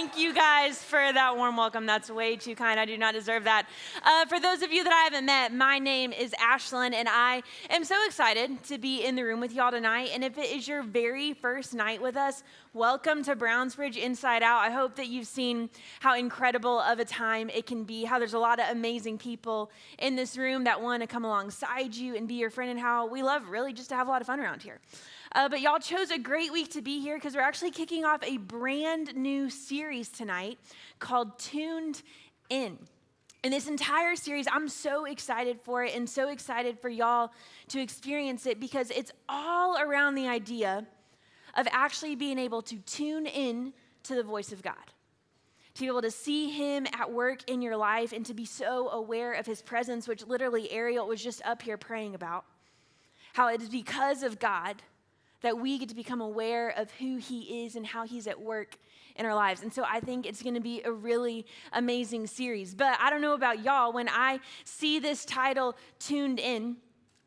Thank you guys for that warm welcome. That's way too kind. I do not deserve that. For those of you that I haven't met, my name is Ashlyn, and I am so excited to be in the room with y'all tonight. And if it is your very first night with us, welcome to Brownsbridge Inside Out. I hope that you've seen how incredible of a time it can be, how there's a lot of amazing people in this room that want to come alongside you and be your friend, and how we love really just to have a lot of fun around here. But y'all chose a great week to be here because we're actually kicking off a brand new series tonight called Tuned In. And this entire series, I'm so excited for it and so excited for y'all to experience it because it's all around the idea of actually being able to tune in to the voice of God, to be able to see him at work in your life and to be so aware of his presence, which literally Ariel was just up here praying about, how it is because of God that we get to become aware of who he is and how he's at work in our lives. And so I think it's going to be a really amazing series. But I don't know about y'all, when I see this title, Tuned In,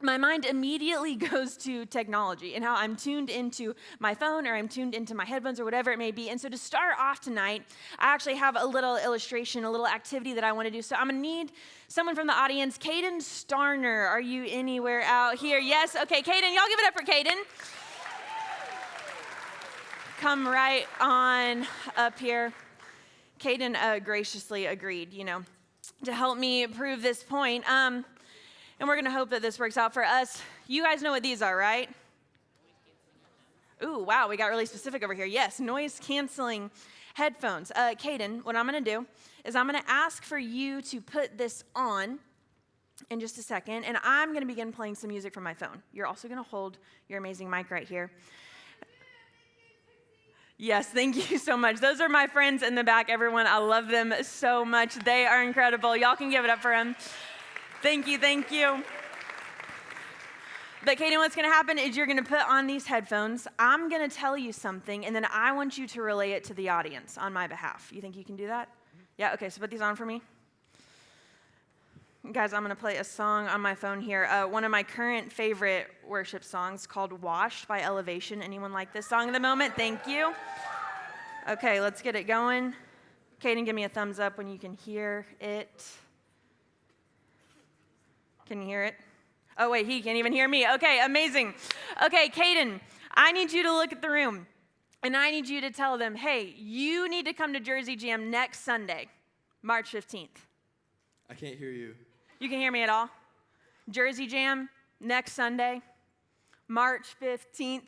my mind immediately goes to technology and how I'm tuned into my phone or I'm tuned into my headphones or whatever it may be. And so to start off tonight, I actually have a little illustration, a little activity that I want to do. So I'm going to need someone from the audience. Caden Starner, are you anywhere out here? Yes? Okay, Caden, y'all give it up for Caden. Come right on up here. Caden graciously agreed, to help me prove this point. And we're going to hope that this works out for us. You guys know what these are, right? Ooh, wow, we got really specific over here. Yes, noise-canceling headphones. Caden, what I'm going to do is I'm going to ask for you to put this on in just a second, and I'm going to begin playing some music from my phone. You're also going to hold your amazing mic right here. Yes, thank you so much. Those are my friends in the back, everyone. I love them so much. They are incredible. Y'all can give it up for them. Thank you, thank you. But Kaden, what's going to happen is you're going to put on these headphones. I'm going to tell you something, and then I want you to relay it to the audience on my behalf. You think you can do that? Yeah, okay, so put these on for me. Guys, I'm going to play a song on my phone here. One of my current favorite worship songs called Washed by Elevation. Anyone like this song at the moment? Thank you. Okay, let's get it going. Caden, give me a thumbs up when you can hear it. Can you hear it? Oh, wait, he can't even hear me. Okay, amazing. Okay, Caden, I need you to look at the room, and I need you to tell them, hey, you need to come to Jersey Jam next Sunday, March 15th. I can't hear you. You can hear me at all? Jersey Jam, next Sunday, March 15th.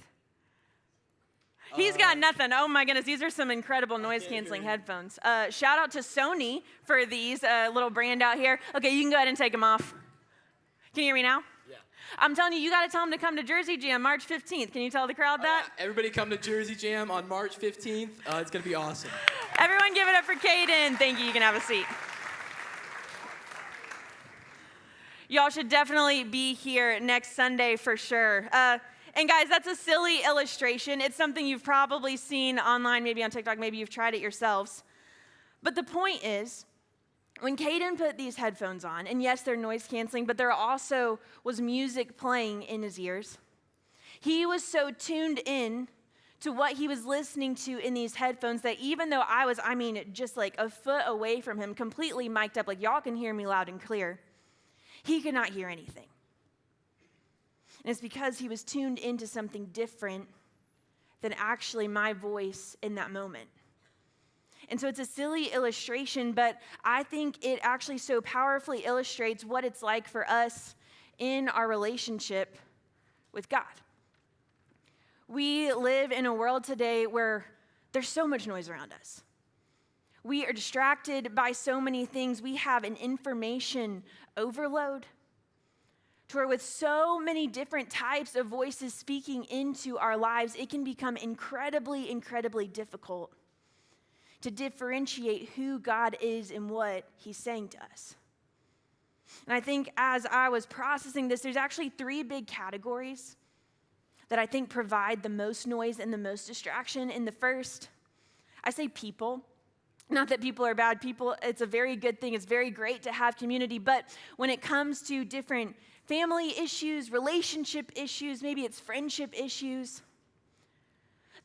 He's got nothing. Oh my goodness, these are some incredible noise-canceling headphones. Shout out to Sony for these, little brand out here. Okay, you can go ahead and take them off. Can you hear me now? Yeah. I'm telling you, you got to tell them to come to Jersey Jam March 15th. Can you tell the crowd that? Everybody come to Jersey Jam on March 15th. It's going to be awesome. Everyone give it up for Caden. Thank you. You can have a seat. Y'all should definitely be here next Sunday for sure. And guys, that's a silly illustration. It's something you've probably seen online, maybe on TikTok, maybe you've tried it yourselves. But the point is, when Caden put these headphones on, and yes, they're noise canceling, but there also was music playing in his ears. He was so tuned in to what he was listening to in these headphones that even though I was, just like a foot away from him, completely mic'd up, like y'all can hear me loud and clear, he could not hear anything. And it's because he was tuned into something different than actually my voice in that moment. And so it's a silly illustration, but I think it actually so powerfully illustrates what it's like for us in our relationship with God. We live in a world today where there's so much noise around us. We are distracted by so many things. We have an information overload to where with so many different types of voices speaking into our lives, it can become incredibly, incredibly difficult to differentiate who God is and what he's saying to us. And I think as I was processing this, there's actually three big categories that I think provide the most noise and the most distraction. And the first, I say people. Not that people are bad people. It's a very good thing. It's very great to have community. But when it comes to different family issues, relationship issues, maybe it's friendship issues,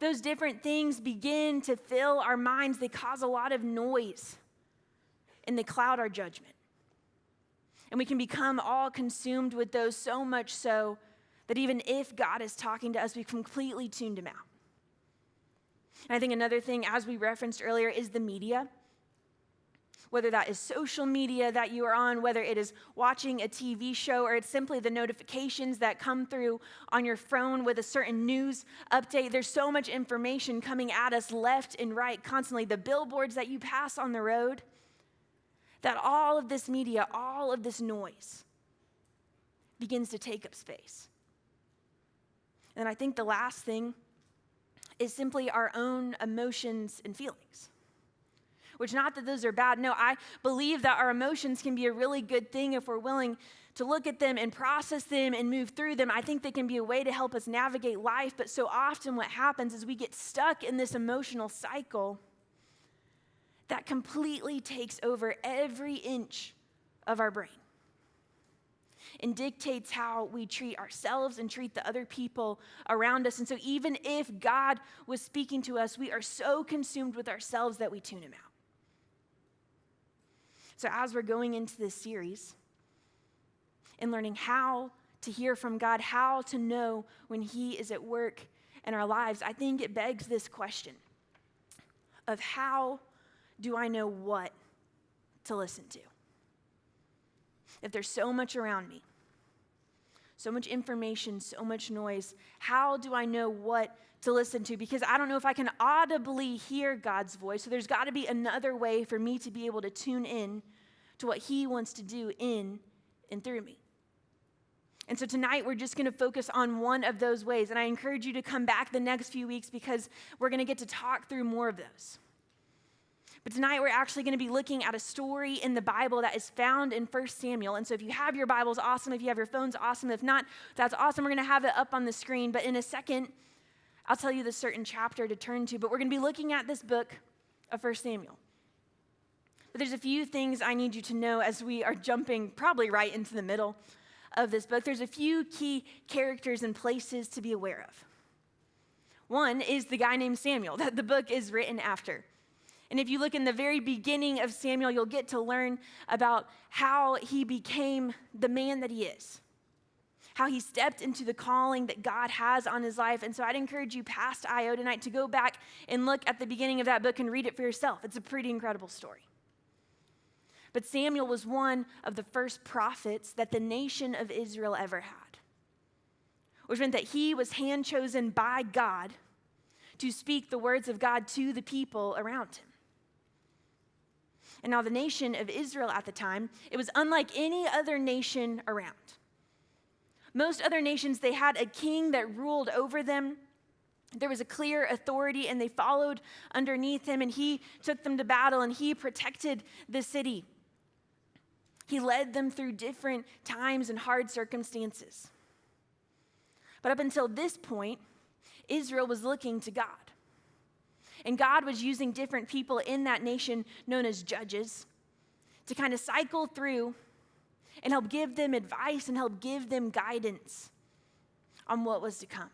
those different things begin to fill our minds. They cause a lot of noise, and they cloud our judgment. And we can become all consumed with those, so much so that even if God is talking to us, we've completely tuned him out. And I think another thing, as we referenced earlier, is the media. Whether that is social media that you are on, whether it is watching a TV show, or it's simply the notifications that come through on your phone with a certain news update. There's so much information coming at us left and right constantly. The billboards that you pass on the road, that all of this media, all of this noise begins to take up space. And I think the last thing is simply our own emotions and feelings. Which, not that those are bad. No, I believe that our emotions can be a really good thing if we're willing to look at them and process them and move through them. I think they can be a way to help us navigate life. But so often what happens is we get stuck in this emotional cycle that completely takes over every inch of our brain and dictates how we treat ourselves and treat the other people around us. And so even if God was speaking to us, we are so consumed with ourselves that we tune him out. So as we're going into this series and learning how to hear from God, how to know when he is at work in our lives, I think it begs this question of how do I know what to listen to? If there's so much around me, so much information, so much noise, how do I know what to listen to? Because I don't know if I can audibly hear God's voice, so there's got to be another way for me to be able to tune in to what he wants to do in and through me. And so tonight we're just going to focus on one of those ways, and I encourage you to come back the next few weeks because we're going to get to talk through more of those. But tonight we're actually going to be looking at a story in the Bible that is found in 1 Samuel. And so if you have your Bibles, awesome. If you have your phones, awesome. If not, that's awesome. We're going to have it up on the screen. But in a second, I'll tell you the certain chapter to turn to. But we're going to be looking at this book of 1 Samuel. But there's a few things I need you to know as we are jumping probably right into the middle of this book. There's a few key characters and places to be aware of. One is the guy named Samuel that the book is written after. And if you look in the very beginning of Samuel, you'll get to learn about how he became the man that he is, how he stepped into the calling that God has on his life. And so I'd encourage you past I.O. tonight to go back and look at the beginning of that book and read it for yourself. It's a pretty incredible story. But Samuel was one of the first prophets that the nation of Israel ever had, which meant that he was hand-chosen by God to speak the words of God to the people around him. And now the nation of Israel at the time, it was unlike any other nation around. Most other nations, they had a king that ruled over them. There was a clear authority, and they followed underneath him, and he took them to battle, and he protected the city. He led them through different times and hard circumstances. But up until this point, Israel was looking to God. And God was using different people in that nation known as judges to kind of cycle through and help give them advice and help give them guidance on what was to come.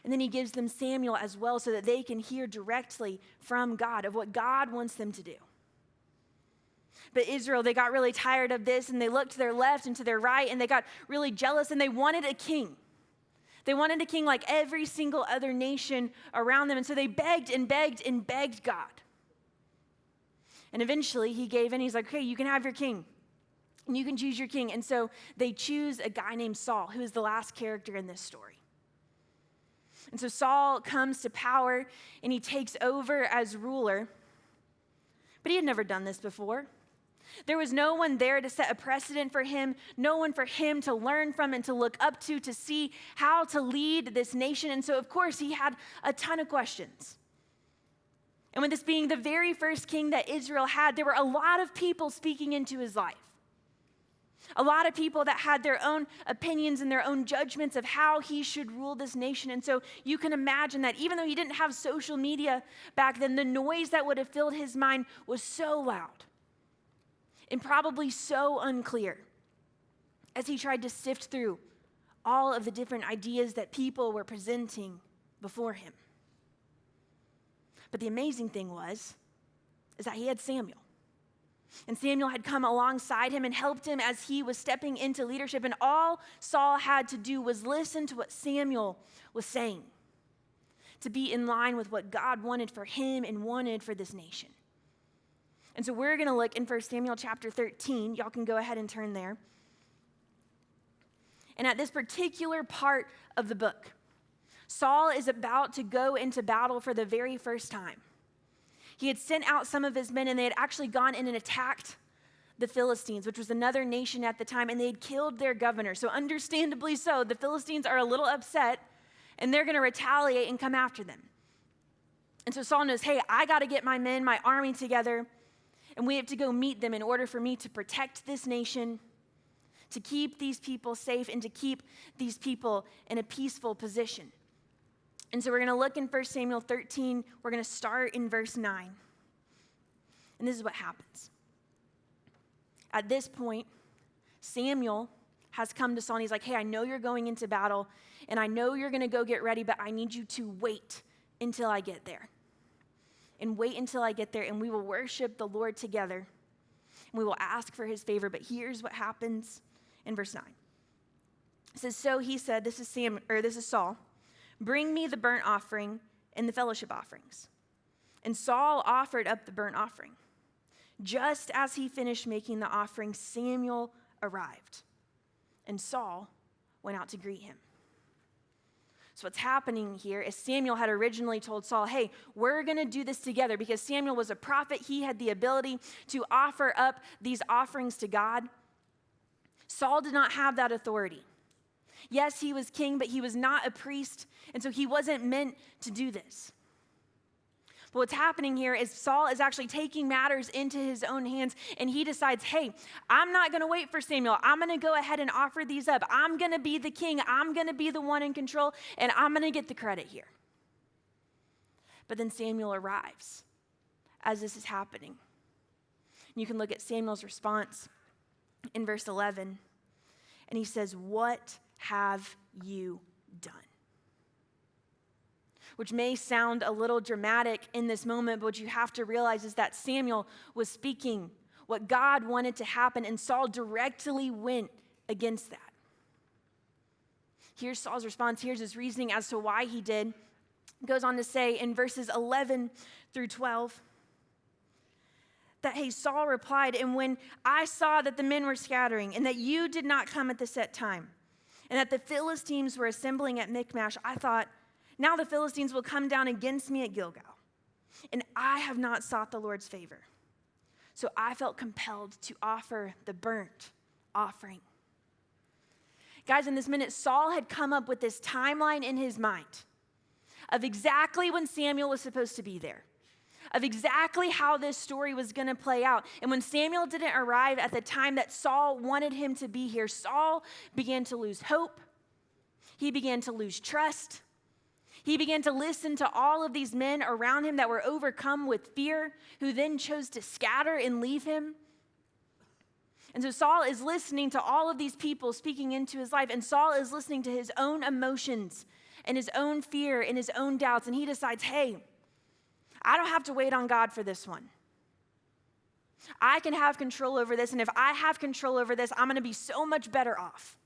And then he gives them Samuel as well so that they can hear directly from God of what God wants them to do. But Israel, they got really tired of this, and they looked to their left and to their right, and they got really jealous, and they wanted a king. They wanted a king like every single other nation around them. And so they begged and begged and begged God. And eventually he gave in. He's like, okay, you can have your king. And you can choose your king. And so they choose a guy named Saul, who is the last character in this story. And so Saul comes to power, and he takes over as ruler. But he had never done this before. There was no one there to set a precedent for him, no one for him to learn from and to look up to see how to lead this nation. And so, of course, he had a ton of questions. And with this being the very first king that Israel had, there were a lot of people speaking into his life. A lot of people that had their own opinions and their own judgments of how he should rule this nation. And so you can imagine that even though he didn't have social media back then, the noise that would have filled his mind was so loud and probably so unclear as he tried to sift through all of the different ideas that people were presenting before him. But the amazing thing is that he had Samuel. And Samuel had come alongside him and helped him as he was stepping into leadership. And all Saul had to do was listen to what Samuel was saying, to be in line with what God wanted for him and wanted for this nation. And so we're going to look in 1 Samuel chapter 13. Y'all can go ahead and turn there. And at this particular part of the book, Saul is about to go into battle for the very first time. He had sent out some of his men, and they had actually gone in and attacked the Philistines, which was another nation at the time, and they had killed their governor. So understandably so, the Philistines are a little upset, and they're going to retaliate and come after them. And so Saul knows, hey, I got to get my men, my army together, and we have to go meet them in order for me to protect this nation, to keep these people safe, and to keep these people in a peaceful position. And so we're going to look in 1 Samuel 13. We're going to start in verse 9. And this is what happens. At this point, Samuel has come to Saul, and he's like, hey, I know you're going into battle, and I know you're going to go get ready, but I need you to wait until I get there. And wait until I get there, and we will worship the Lord together, and we will ask for his favor. But here's what happens in verse 9. It says, so he said, this is Saul, bring me the burnt offering and the fellowship offerings. And Saul offered up the burnt offering. Just as he finished making the offering, Samuel arrived, and Saul went out to greet him. So what's happening here is Samuel had originally told Saul, hey, we're going to do this together, because Samuel was a prophet. He had the ability to offer up these offerings to God. Saul did not have that authority. Yes, he was king, but he was not a priest, and so he wasn't meant to do this. But what's happening here is Saul is actually taking matters into his own hands, and he decides, hey, I'm not going to wait for Samuel. I'm going to go ahead and offer these up. I'm going to be the king. I'm going to be the one in control, and I'm going to get the credit here. But then Samuel arrives as this is happening. You can look at Samuel's response in verse 11, and he says, what have you done? Which may sound a little dramatic in this moment, but what you have to realize is that Samuel was speaking what God wanted to happen, and Saul directly went against that. Here's Saul's response. Here's his reasoning as to why he did. It goes on to say in verses 11 through 12 that, hey, Saul replied, and when I saw that the men were scattering and that you did not come at the set time, and that the Philistines were assembling at Michmash, I thought, now the Philistines will come down against me at Gilgal, and I have not sought the Lord's favor. So I felt compelled to offer the burnt offering. Guys, in this minute, Saul had come up with this timeline in his mind of exactly when Samuel was supposed to be there, of exactly how this story was going to play out. And when Samuel didn't arrive at the time that Saul wanted him to be here, Saul began to lose hope. He began to lose trust. He began to listen to all of these men around him that were overcome with fear, who then chose to scatter and leave him. And so Saul is listening to all of these people speaking into his life, and Saul is listening to his own emotions and his own fear and his own doubts, and he decides, hey, I don't have to wait on God for this one. I can have control over this, and if I have control over this, I'm going to be so much better off.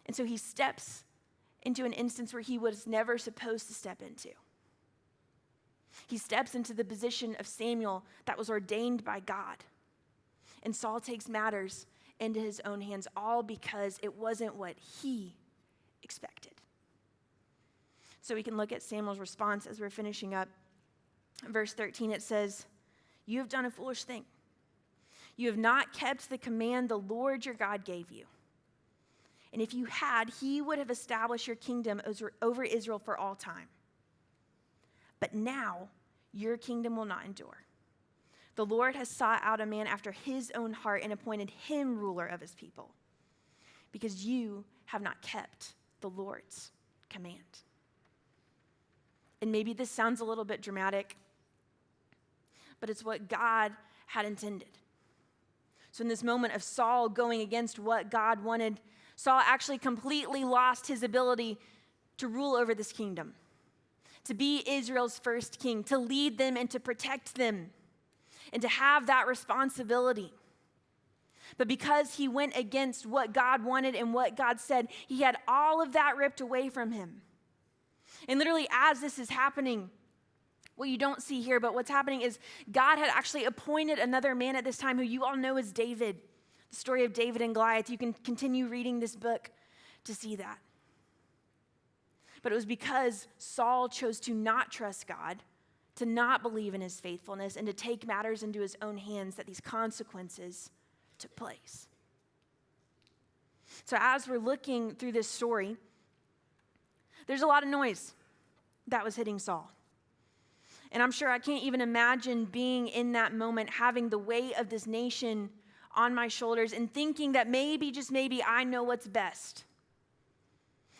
And so he steps into an instance where he was never supposed to step into. He steps into the position of Samuel that was ordained by God. And Saul takes matters into his own hands, all because it wasn't what he expected. So we can look at Samuel's response as we're finishing up. Verse 13, it says, you have done a foolish thing. You have not kept the command the Lord your God gave you. And if you had, he would have established your kingdom over Israel for all time. But now your kingdom will not endure. The Lord has sought out a man after his own heart and appointed him ruler of his people, because you have not kept the Lord's command. And maybe this sounds a little bit dramatic, but it's what God had intended. So in this moment of Saul going against what God wanted, Saul actually completely lost his ability to rule over this kingdom, to be Israel's first king, to lead them and to protect them, and to have that responsibility. But because he went against what God wanted and what God said, he had all of that ripped away from him. And literally, as this is happening, what you don't see here, but what's happening is God had actually appointed another man at this time who you all know as David, the story of David and Goliath. You can continue reading this book to see that. But it was because Saul chose to not trust God, to not believe in his faithfulness, and to take matters into his own hands that these consequences took place. So as we're looking through this story, there's a lot of noise that was hitting Saul. And I'm sure I can't even imagine being in that moment, having the weight of this nation on my shoulders and thinking that maybe, just maybe, I know what's best.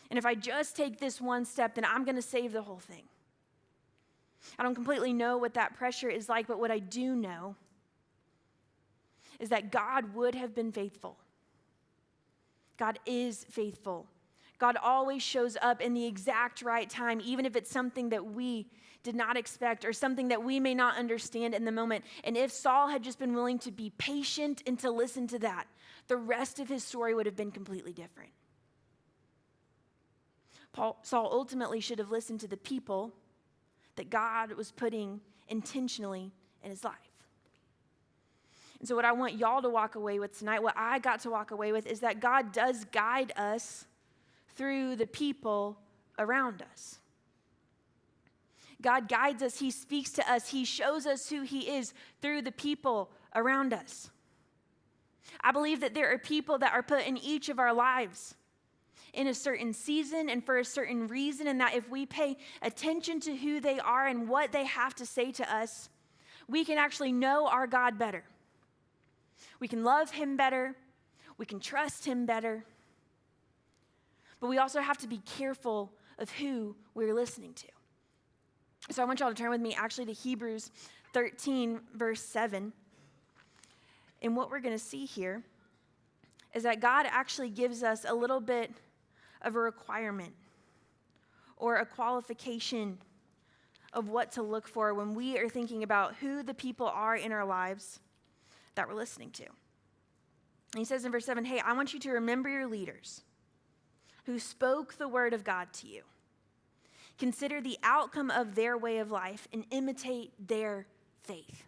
And if I just take this one step, then I'm going to save the whole thing. I don't completely know what that pressure is like, but what I do know is that God would have been faithful. God is faithful. God always shows up in the exact right time, even if it's something that we did not expect or something that we may not understand in the moment. And if Saul had just been willing to be patient and to listen to that, the rest of his story would have been completely different. Saul ultimately should have listened to the people that God was putting intentionally in his life. And so what I want y'all to walk away with tonight, what I got to walk away with, is that God does guide us through the people around us. God guides us, he speaks to us, he shows us who he is through the people around us. I believe that there are people that are put in each of our lives in a certain season and for a certain reason, and that if we pay attention to who they are and what they have to say to us, we can actually know our God better. We can love him better. We can trust him better. But we also have to be careful of who we're listening to. So I want y'all to turn with me actually to Hebrews 13, verse 7. And what we're going to see here is that God actually gives us a little bit of a requirement or a qualification of what to look for when we are thinking about who the people are in our lives that we're listening to. And he says in verse 7, hey, I want you to remember your leaders who spoke the word of God to you. Consider the outcome of their way of life and imitate their faith.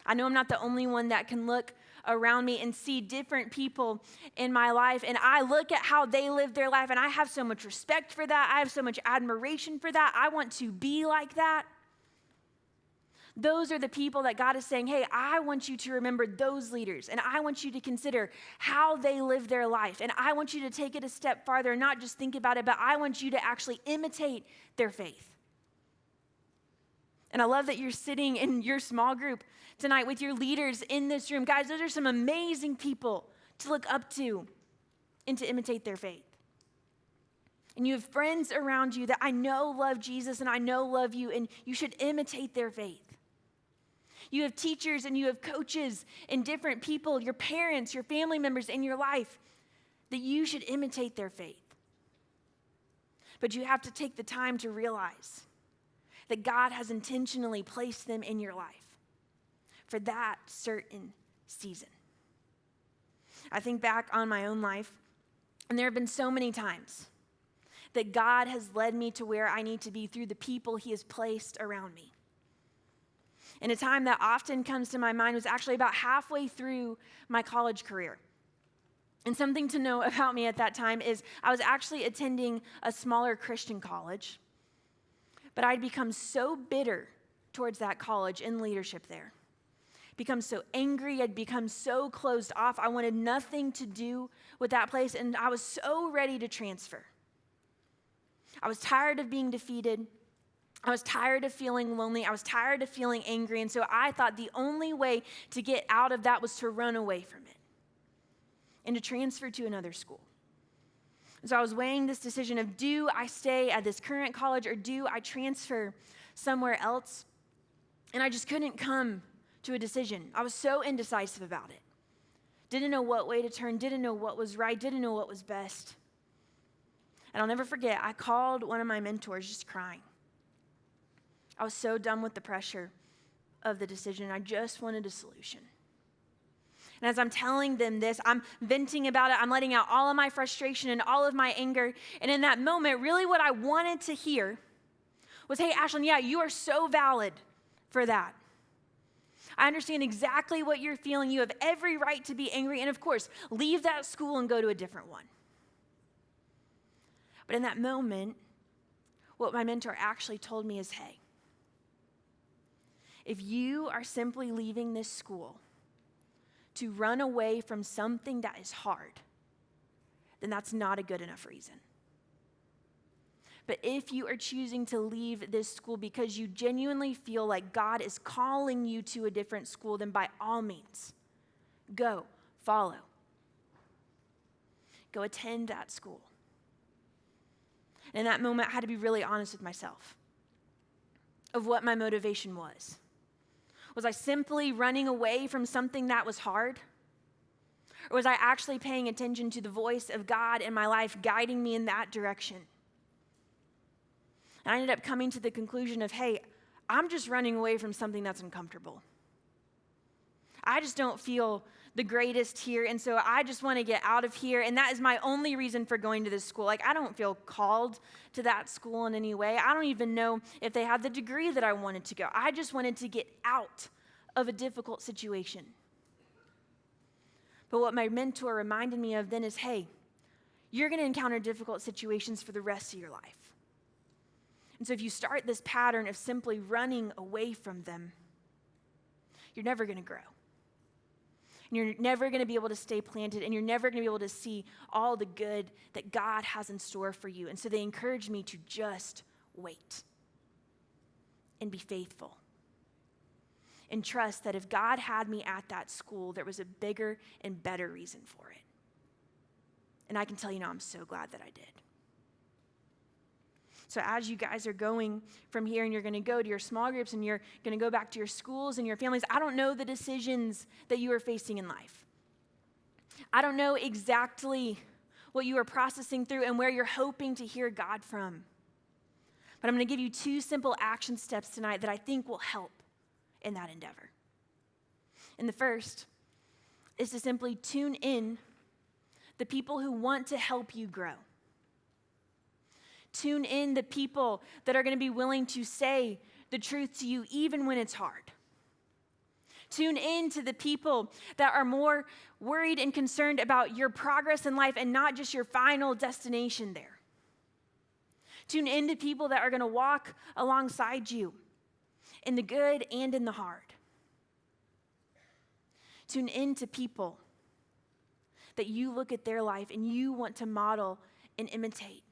I know I'm not the only one that can look around me and see different people in my life, and I look at how they live their life, and I have so much respect for that. I have so much admiration for that. I want to be like that. Those are the people that God is saying, hey, I want you to remember those leaders, and I want you to consider how they live their life, and I want you to take it a step farther, not just think about it, but I want you to actually imitate their faith. And I love that you're sitting in your small group tonight with your leaders in this room. Guys, those are some amazing people to look up to and to imitate their faith. And you have friends around you that I know love Jesus and I know love you, and you should imitate their faith. You have teachers and you have coaches and different people, your parents, your family members in your life, that you should imitate their faith. But you have to take the time to realize that God has intentionally placed them in your life for that certain season. I think back on my own life, and there have been so many times that God has led me to where I need to be through the people he has placed around me. And a time that often comes to my mind was actually about halfway through my college career. And something to know about me at that time is I was actually attending a smaller Christian college, but I'd become so bitter towards that college and leadership there. Become so angry, I'd become so closed off. I wanted nothing to do with that place, and I was so ready to transfer. I was tired of being defeated. I was tired of feeling lonely. I was tired of feeling angry. And so I thought the only way to get out of that was to run away from it and to transfer to another school. And so I was weighing this decision of, do I stay at this current college or do I transfer somewhere else? And I just couldn't come to a decision. I was so indecisive about it. Didn't know what way to turn, didn't know what was right, didn't know what was best. And I'll never forget, I called one of my mentors just crying. I was so done with the pressure of the decision. I just wanted a solution. And as I'm telling them this, I'm venting about it. I'm letting out all of my frustration and all of my anger. And in that moment, really what I wanted to hear was, hey, Ashlyn, yeah, you are so valid for that. I understand exactly what you're feeling. You have every right to be angry. And of course, leave that school and go to a different one. But in that moment, what my mentor actually told me is, hey, if you are simply leaving this school to run away from something that is hard, then that's not a good enough reason. But if you are choosing to leave this school because you genuinely feel like God is calling you to a different school, then by all means, go, follow. Go attend that school. And in that moment, I had to be really honest with myself of what my motivation was. Was I simply running away from something that was hard? Or was I actually paying attention to the voice of God in my life guiding me in that direction? And I ended up coming to the conclusion of, hey, I'm just running away from something that's uncomfortable. I just don't feel the greatest here, and so I just want to get out of here, and that is my only reason for going to this school. Like, I don't feel called to that school in any way. I don't even know if they had the degree that I wanted to go. I just wanted to get out of a difficult situation. But what my mentor reminded me of then is, hey, you're going to encounter difficult situations for the rest of your life. And so if you start this pattern of simply running away from them, you're never going to grow. And you're never going to be able to stay planted, and you're never going to be able to see all the good that God has in store for you. And so they encouraged me to just wait and be faithful and trust that if God had me at that school, there was a bigger and better reason for it. And I can tell you now, I'm so glad that I did. So as you guys are going from here and you're going to go to your small groups and you're going to go back to your schools and your families, I don't know the decisions that you are facing in life. I don't know exactly what you are processing through and where you're hoping to hear God from. But I'm going to give you 2 simple action steps tonight that I think will help in that endeavor. And the first is to simply tune in the people who want to help you grow. Tune in the people that are going to be willing to say the truth to you even when it's hard. Tune in to the people that are more worried and concerned about your progress in life and not just your final destination there. Tune in to people that are going to walk alongside you in the good and in the hard. Tune in to people that you look at their life and you want to model and imitate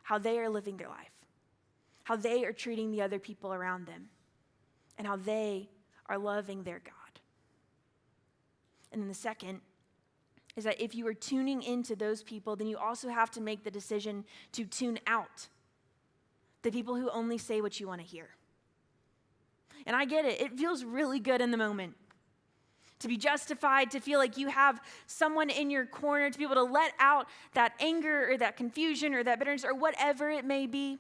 how they are living their life, how they are treating the other people around them, and how they are loving their God. And then the second is that if you are tuning into those people, then you also have to make the decision to tune out the people who only say what you want to hear. And I get it. It feels really good in the moment to be justified, to feel like you have someone in your corner, to be able to let out that anger or that confusion or that bitterness or whatever it may be.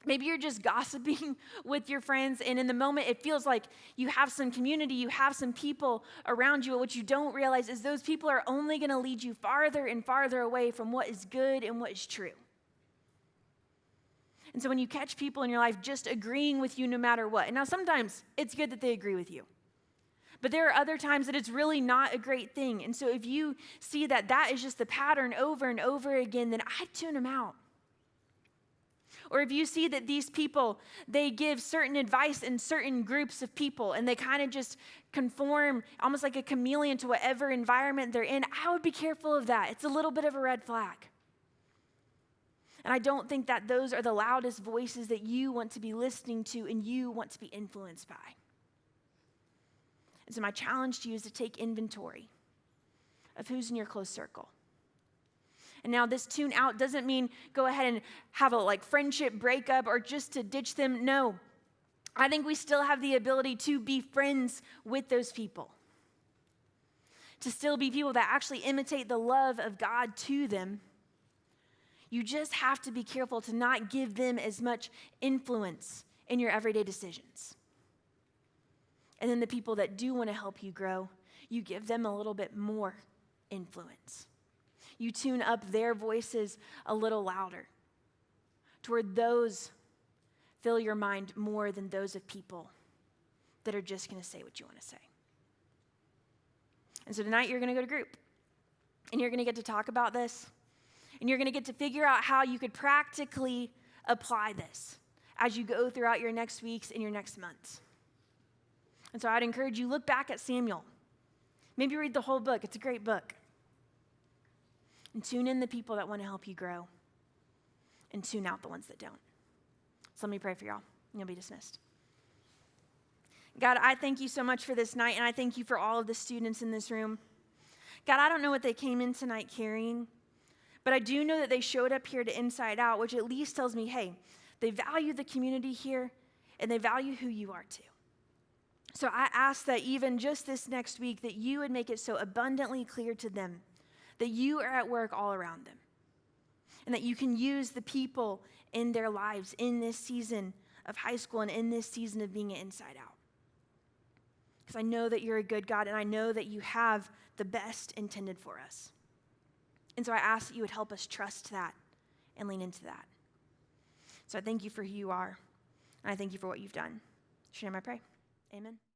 Maybe you're just gossiping with your friends, and in the moment it feels like you have some community, you have some people around you. What you don't realize is those people are only going to lead you farther and farther away from what is good and what is true. And so when you catch people in your life just agreeing with you no matter what, and now sometimes it's good that they agree with you, but there are other times that it's really not a great thing. And so if you see that that is just the pattern over and over again, then I'd tune them out. Or if you see that these people, they give certain advice in certain groups of people and they kind of just conform almost like a chameleon to whatever environment they're in, I would be careful of that. It's a little bit of a red flag. And I don't think that those are the loudest voices that you want to be listening to and you want to be influenced by. And so my challenge to you is to take inventory of who's in your close circle. And now this tune out doesn't mean go ahead and have a friendship breakup or just to ditch them. No, I think we still have the ability to be friends with those people. To still be people that actually imitate the love of God to them. You just have to be careful to not give them as much influence in your everyday decisions. And then the people that do want to help you grow, you give them a little bit more influence. You tune up their voices a little louder toward those fill your mind more than those of people that are just going to say what you want to say. And so tonight you're going to go to group, and you're going to get to talk about this, and you're going to get to figure out how you could practically apply this as you go throughout your next weeks and your next months. And so I'd encourage you, look back at Samuel. Maybe read the whole book. It's a great book. And tune in the people that want to help you grow, and tune out the ones that don't. So let me pray for y'all, and you'll be dismissed. God, I thank you so much for this night, and I thank you for all of the students in this room. God, I don't know what they came in tonight carrying, but I do know that they showed up here to Inside Out, which at least tells me, hey, they value the community here, and they value who you are too. So I ask that even just this next week, that you would make it so abundantly clear to them that you are at work all around them, and that you can use the people in their lives in this season of high school and in this season of being Inside Out. Because I know that you're a good God, and I know that you have the best intended for us. And so I ask that you would help us trust that and lean into that. So I thank you for who you are, and I thank you for what you've done. In your name I pray. Amen.